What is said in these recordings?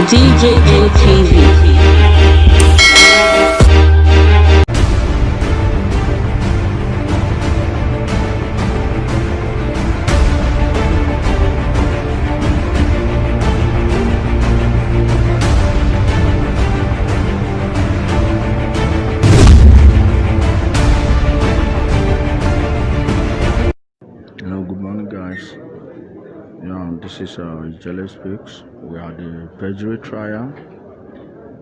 DJM TV. Good morning, guys. This is Jealous Speaks. We are the perjury trial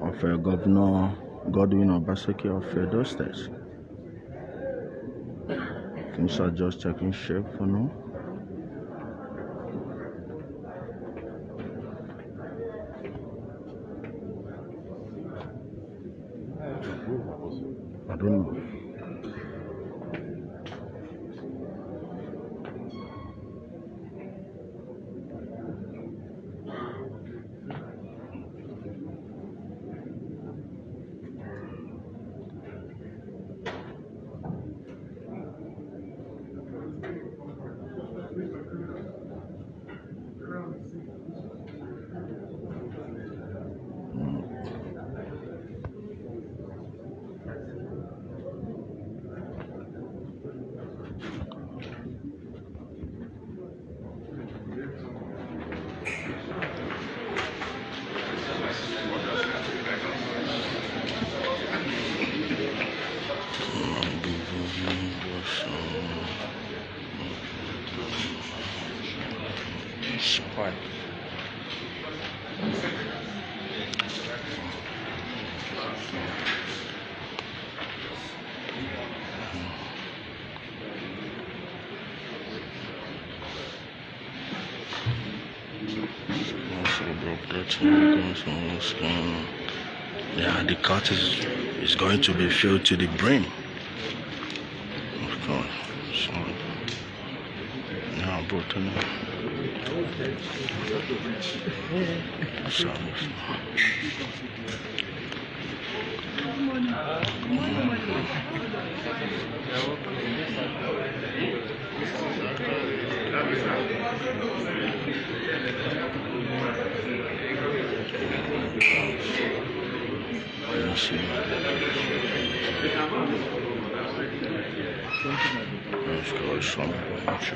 of Governor Godwin Obaseki of Edo State. Things are just taking shape for now. I don't know. Spy. Yeah, the cut is going to be filled to the brim. Of course. So now brought in.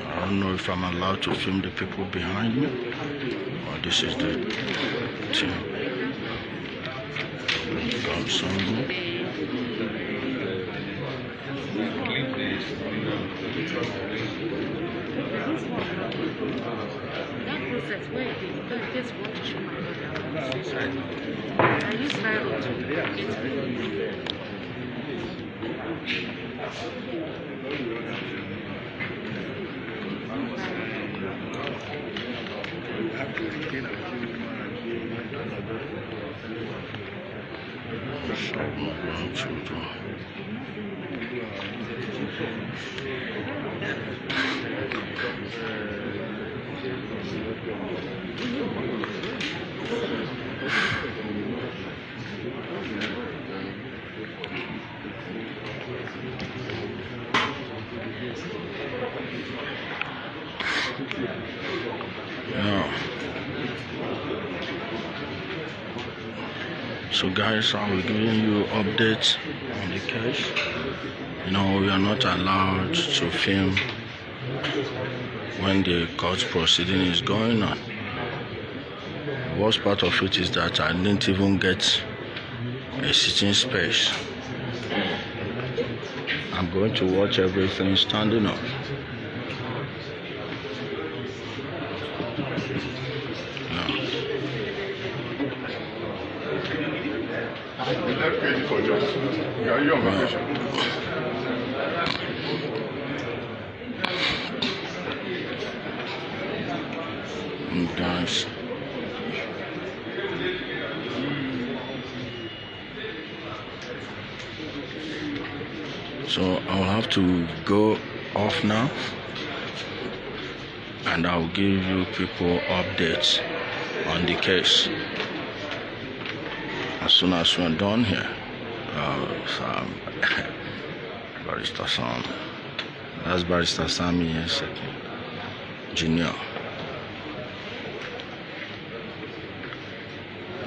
I don't know if I'm allowed to film the people behind me, or this is the team. So guys, I will give you updates on the case. We are not allowed to film when the court proceeding is going on. The worst part of it is that I didn't even get a sitting space. I'm going to watch everything standing up. Are you on vacation? Guys, so I'll have to go off now, and I'll give you people updates on the case as soon as we're done here. Barrister Sam. That's Barrister Sammy Junior.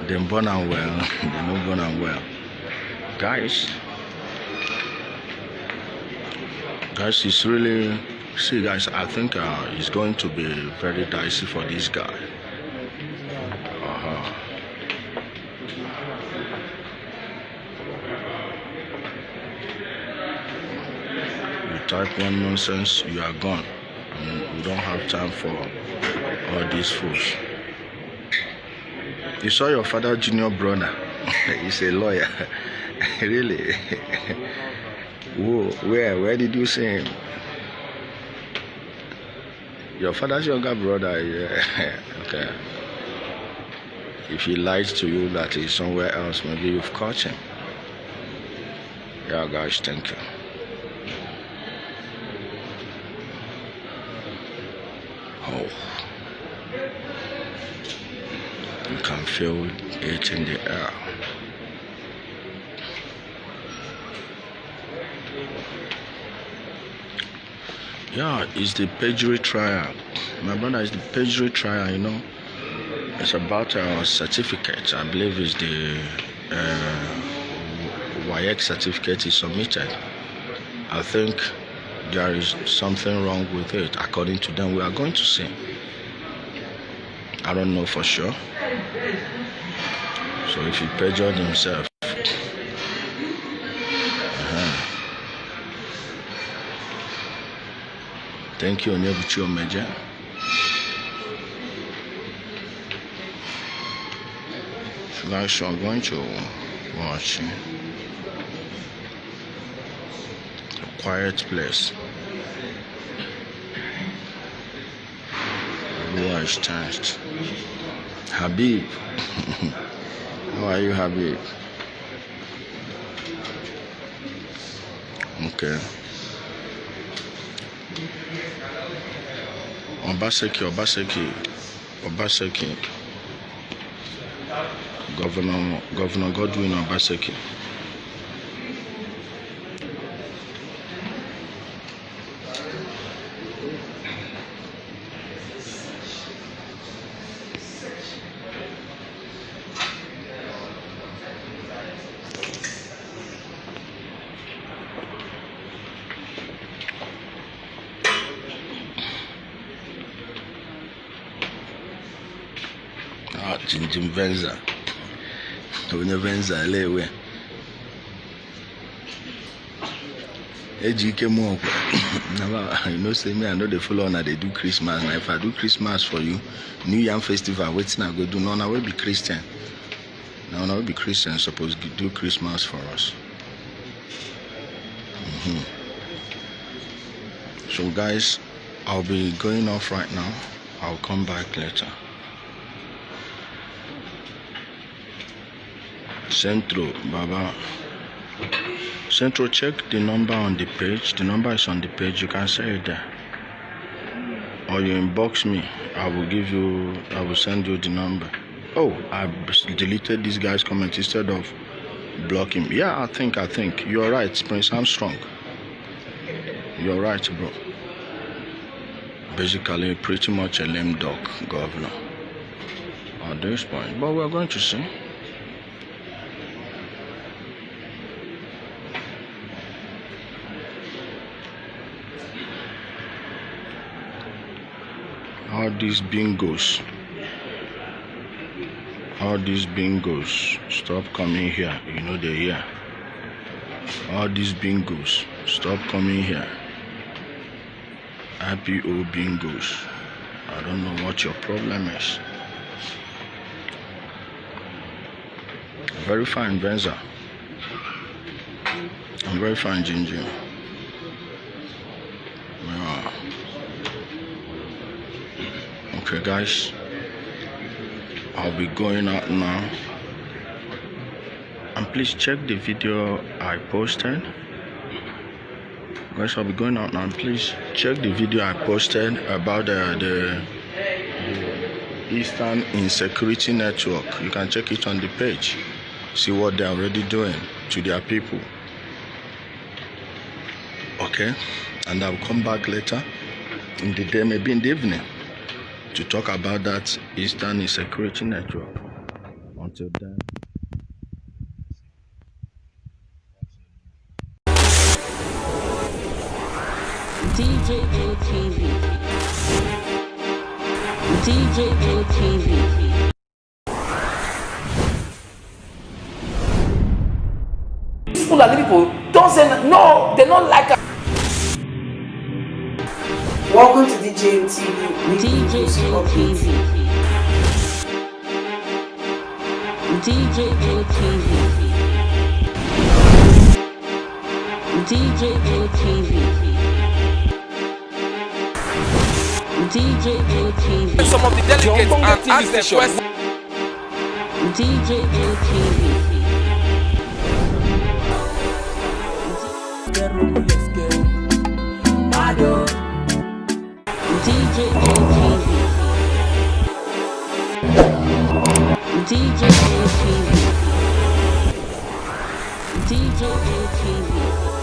Them born and well, they no born and well. Guys, it's really, see guys, I think it's going to be very dicey for this guy. You type one nonsense, you are gone. And we don't have time for all these fools. You saw your father junior brother. He's a lawyer. Really? Whoa, where did you see him? Your father's younger brother, yeah. Okay. If he lies to you that he's somewhere else, maybe you've caught him. Yeah, guys, thank you. Oh. You can feel it in the air. Yeah, it's the perjury trial. My brother, is the perjury trial, you know. It's about a certificate. I believe it's the YX certificate is submitted. I think there is something wrong with it. According to them, we are going to see. I don't know for sure. So if he perjured himself, thank you, Onyebuchi Omeje. So guys, I'm going to watch A Quiet Place. Everyone is tensed. Habib. How are you, Habib? Okay. Obaseki. Governor Godwin Obaseki. Jim Venza. Venza lewe. Ejike mo. You know, say me, I know the follow on they do Christmas. Now if I do Christmas for you, New Year Festival, what's not go do? No, I will be Christian. No, I will be Christian. Supposed to do Christmas for us. So guys, I'll be going off right now. I'll come back later. Centro, Baba. Centro, check the number on the page. The number is on the page. You can say it there. Or you inbox me. I will send you the number. Oh, I deleted this guy's comment instead of blocking. Yeah, I think. You're right, Prince Armstrong. You're right, bro. Basically, pretty much a lame dog governor at this point. But we're going to see. All these bingos, stop coming here. You know they're here. All these bingos, stop coming here. IPO bingos. I don't know what your problem is. Very fine, Benza. I'm very fine, Ginger. Yeah. Okay, guys. I'll be going out now. And please check the video I posted. Guys, I'll be going out now. Please check the video I posted about the Eastern Insecurity Network. You can check it on the page. See what they're already doing to their people. Okay? And I'll come back later in the day, maybe in the evening, to talk about that Eastern Insecurity Network. until then. DJM TV. DJM TV. Fulani people don't say no, they don't like us. Welcome to DJM TV. DJM TV. DJM TV. DJM TV. DJM TV. Some of the delegates and ask them questions. DJM TV. DJM TV. DJM TV. DJM TV.